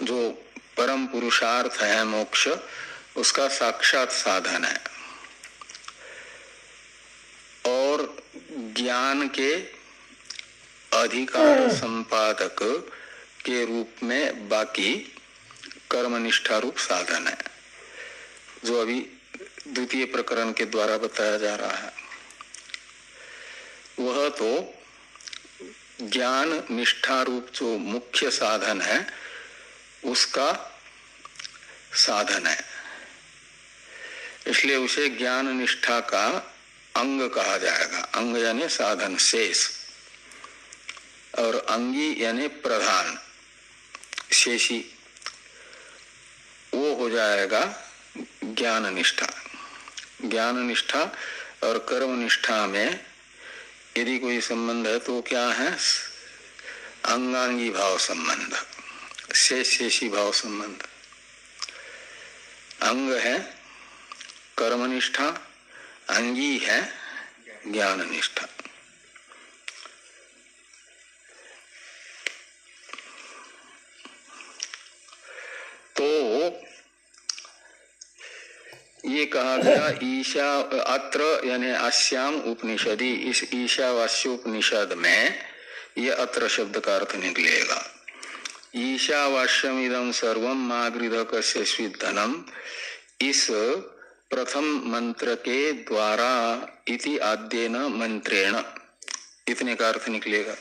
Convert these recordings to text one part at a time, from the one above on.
जो परम पुरुषार्थ है मोक्ष, उसका साक्षात साधन है। और ज्ञान के अधिकार संपादक के रूप में बाकी कर्मनिष्ठा रूप साधन है, जो अभी द्वितीय प्रकरण के द्वारा बताया जा रहा है। वह तो ज्ञान निष्ठा रूप जो मुख्य साधन है उसका साधन है, इसलिए उसे ज्ञान निष्ठा का अंग कहा जाएगा। अंग यानी साधन शेष, और अंगी यानी प्रधान शेषी, वो हो जाएगा ज्ञान निष्ठा। ज्ञान निष्ठा और कर्म निष्ठा में यदि कोई संबंध है तो क्या है? अंगांगी भाव संबंध, शेषी भाव संबंध। अंग है कर्मनिष्ठा, अंगी है ज्ञान निष्ठा। तो ये कहा गया ईशा अत्र यानी अस्याम उपनिषदि, इस ईशावास्योपनिषद में ये अत्र शब्द का अर्थ निकलेगा। ईशावास्यम इदं सर्वम मागृध कस्य स्विद्धनम, इस प्रथम मंत्र के द्वारा इति आद्येन मंत्रेण, इतने का अर्थ निकलेगा।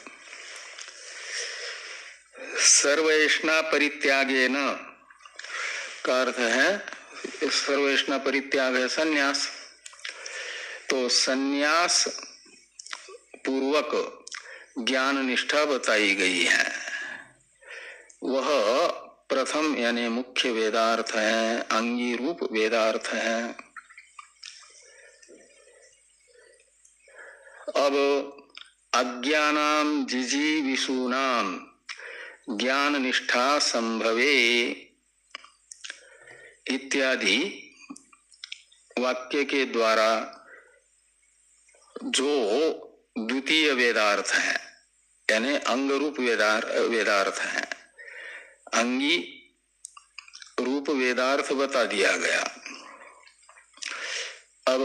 सर्वैष्णा परित्यागेन का अर्थ है, सर्वैष्णा परित्याग है संन्यास। तो संन्यास पूर्वक ज्ञान निष्ठा बताई गई है, वह प्रथम यानी मुख्य वेदार्थ है, अंगी रूप वेदार्थ है। अब अज्ञानाम जिजीविषूणाम ज्ञान निष्ठा संभवे इत्यादि वाक्य के द्वारा जो द्वितीय वेदार्थ है यानी अंग रूप वेदार्थ है, अंगी रूप वेदार्थ बता दिया गया। अब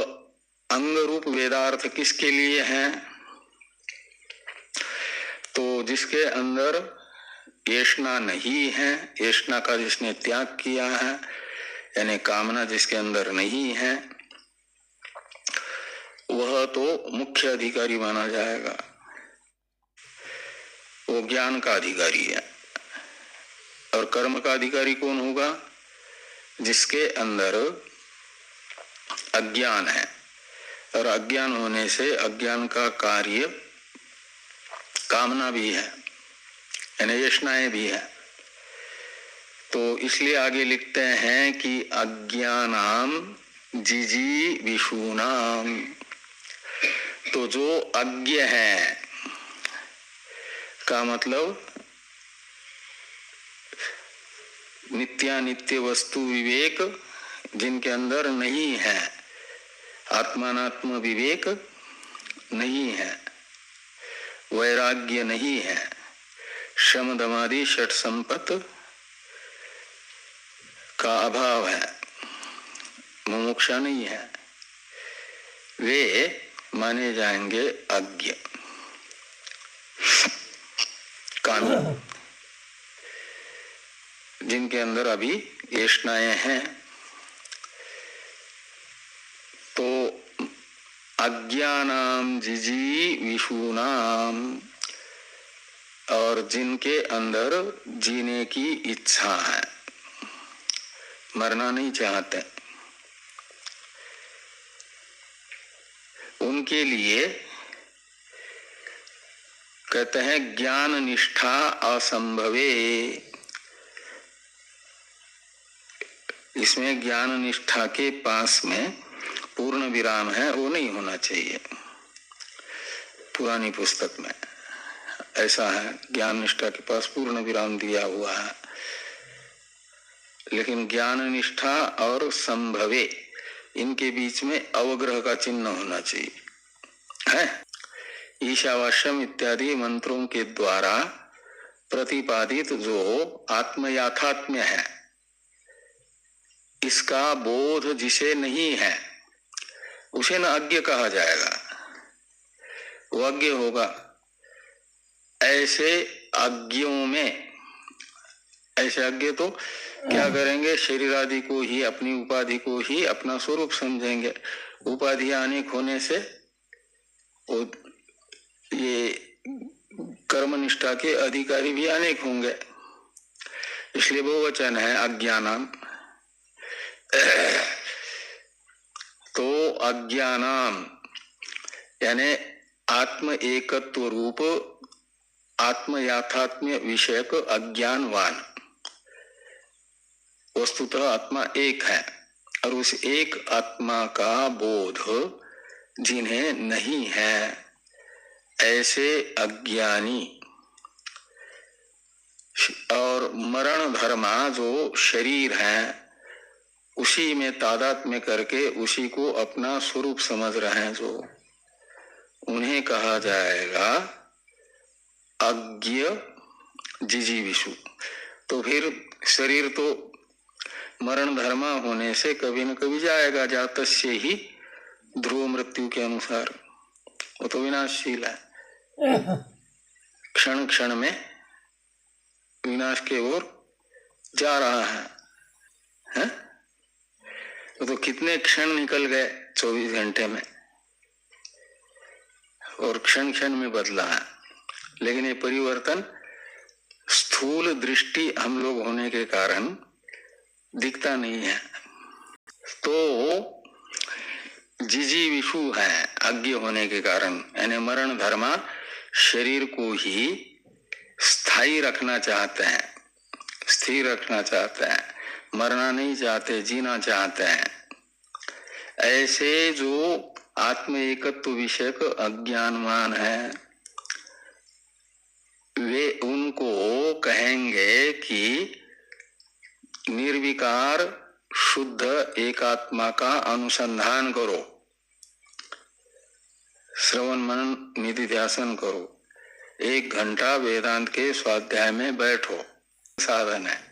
अंग रूप वेदार्थ किसके लिए है? तो जिसके अंदर येष्णा नहीं है, येष्णा का जिसने त्याग किया है, यानी कामना जिसके अंदर नहीं है, वह तो मुख्य अधिकारी माना जाएगा, वो ज्ञान का अधिकारी है। और कर्म का अधिकारी कौन होगा? जिसके अंदर अज्ञान है, और अज्ञान होने से अज्ञान का कार्य कामना भी है, यानी येष्णाएं भी है। तो इसलिए आगे लिखते हैं कि अज्ञानाम जिजीविषूणाम, तो जो अज्ञ है का मतलब नित्यानित्य वस्तु विवेक जिनके अंदर नहीं है, आत्मानात्म विवेक नहीं है, वैराग्य नहीं है, शम दमादि षट संपत्ति का अभाव है, मुमुक्षा नहीं है, वे माने जाएंगे अज्ञ कामी, जिनके अंदर अभी येष्णाएं हैं। तो अज्ञानाम जिजीविषूणाम, और जिनके अंदर जीने की इच्छा है, मरना नहीं चाहते, उनके लिए कहते हैं ज्ञान निष्ठा असंभवे। इसमें ज्ञान निष्ठा के पास में पूर्ण विराम है, वो नहीं होना चाहिए। पुरानी पुस्तक में ऐसा है, ज्ञान निष्ठा के पास पूर्ण विराम दिया हुआ है, लेकिन ज्ञान निष्ठा और संभवे इनके बीच में अवग्रह का चिन्ह होना चाहिए है। ईशावास्यम इत्यादि मंत्रों के द्वारा प्रतिपादित जो आत्मयाथात्म्य है, इसका बोध जिसे नहीं है उसे न अज्ञ कहा जाएगा, वो अज्ञ होगा। ऐसे अज्ञों में, ऐसे अज्ञ तो क्या करेंगे, शरीर आदि को ही, अपनी उपाधि को ही अपना स्वरूप समझेंगे। उपाधियां अनेक होने से वो ये कर्मनिष्ठा के अधिकारी भी अनेक होंगे, इसलिए बहुवचन है अज्ञानाम। तो अज्ञानाम यानी आत्म एकत्व रूप आत्म याथात्म्य विषयक अज्ञानवान। वस्तुतः आत्मा एक है और उस एक आत्मा का बोध जिन्हें नहीं है, ऐसे अज्ञानी और मरण धर्मा जो शरीर है उसी में तादात्म्य करके उसी को अपना स्वरूप समझ रहे हैं, जो उन्हें कहा जाएगा अज्ञ जिजीविषु। तो फिर शरीर तो मरण धर्मा होने से कभी न कभी जाएगा, जातस्य ही ध्रुव मृत्यु के अनुसार, वो तो विनाशशील है, क्षण क्षण में विनाश के ओर जा रहा है? तो कितने क्षण निकल गए 24 घंटे में, और क्षण क्षण में बदला है। लेकिन ये परिवर्तन स्थूल दृष्टि हम लोग होने के कारण दिखता नहीं है। तो जिजीविषु है अज्ञ होने के कारण, यानी मरण धर्मा शरीर को ही स्थायी रखना चाहते हैं, स्थिर रखना चाहते हैं, मरना नहीं चाहते, जीना चाहते हैं। ऐसे जो आत्म एकत्व विषयक अज्ञानवान है, वे उनको कहेंगे कि निर्विकार शुद्ध एकात्मा का अनुसंधान करो, श्रवण मनन निधिध्यासन करो, 1 घंटा वेदांत के स्वाध्याय में बैठो। साधन है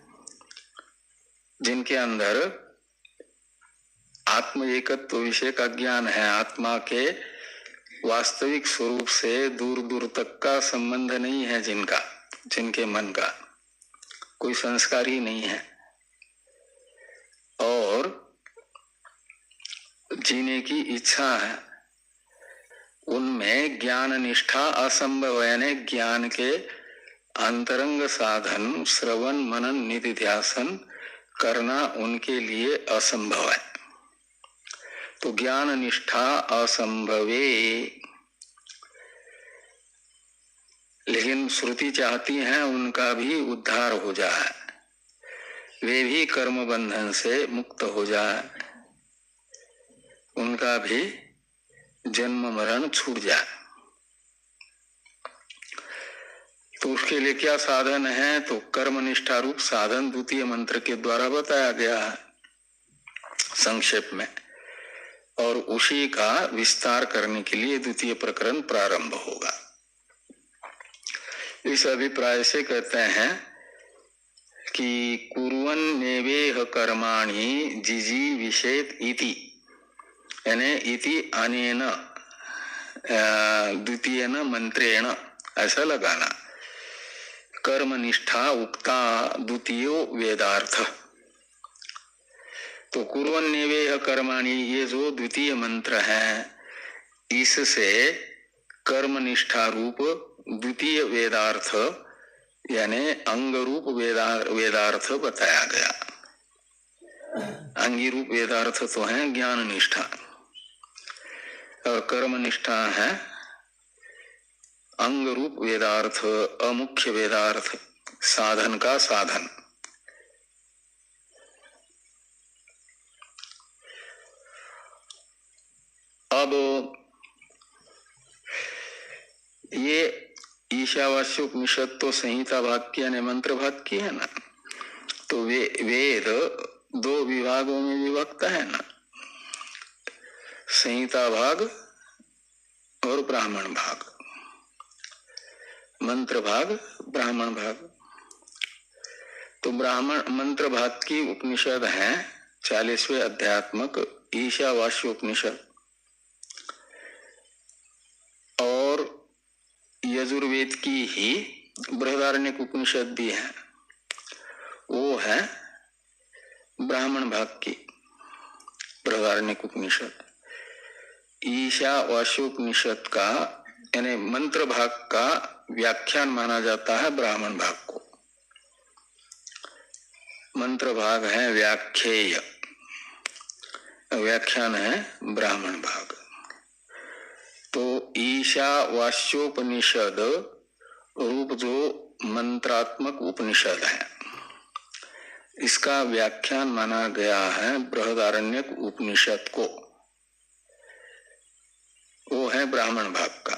जिनके अंदर आत्म एकत्व विषय का ज्ञान है, आत्मा के वास्तविक स्वरूप से दूर दूर तक का संबंध नहीं है, जिनके मन का कोई संस्कार ही नहीं है, और जीने की इच्छा है, उनमें ज्ञान निष्ठा असंभव, यानी ज्ञान के अंतरंग साधन श्रवण मनन निधिध्यासन करना उनके लिए असंभव है। तो ज्ञान निष्ठा असंभवे, लेकिन श्रुति चाहती है उनका भी उद्धार हो जाए, वे भी कर्म बंधन से मुक्त हो जाए, उनका भी जन्म मरण छूट जाए। तो उसके लिए क्या साधन है? तो कर्म निष्ठा रूप साधन द्वितीय मंत्र के द्वारा बताया गया है संक्षेप में, और उसी का विस्तार करने के लिए द्वितीय प्रकरण प्रारंभ होगा। इस अभिप्राय से कहते हैं कि कुर्वन् नेवेह कर्माणि जिजी विषेत इति, यानी इति अनेन द्वितीयेन मंत्रेण, ऐसा लगाना। कर्म निष्ठा उक्ता द्वितीयो वेदार्थ। तो कुर्वन् नेवेह कर्माणि, ये जो द्वितीय मंत्र है, इससे कर्म निष्ठा रूप द्वितीय वेदार्थ यानी अंग रूप वेदार्थ बताया गया। अंगी रूप वेदार्थ तो है ज्ञान निष्ठा, और कर्म निष्ठा है अंग रूप वेदार्थ, अमुख्य वेदार्थ, साधन का साधन। अब ये ईशावास्य उपनिषद तो संहिता भाग की यानी मंत्र भाग की है ना, तो वेद 2 विभागों में विभक्त है ना, संहिता भाग और ब्राह्मण भाग, मंत्र भाग ब्राह्मण भाग। ब्राह्मण मंत्र भाग की उपनिषद है 40वें अध्यात्मक ईशावास्य उपनिषद, और यजुर्वेद की ही बृहदारण्यक उपनिषद भी है, वो है ब्राह्मण भाग की बृहदारण्यक उपनिषद। ईशावास्योपनिषद का यानी मंत्र भाग का व्याख्यान माना जाता है ब्राह्मण भाग को। मंत्र भाग है व्याख्येय, व्याख्यान है ब्राह्मण भाग। तो ईशावास्योपनिषद रूप जो मंत्रात्मक उपनिषद है, इसका व्याख्यान माना गया है बृहदारण्यक उपनिषद को, वो है ब्राह्मण भाग का।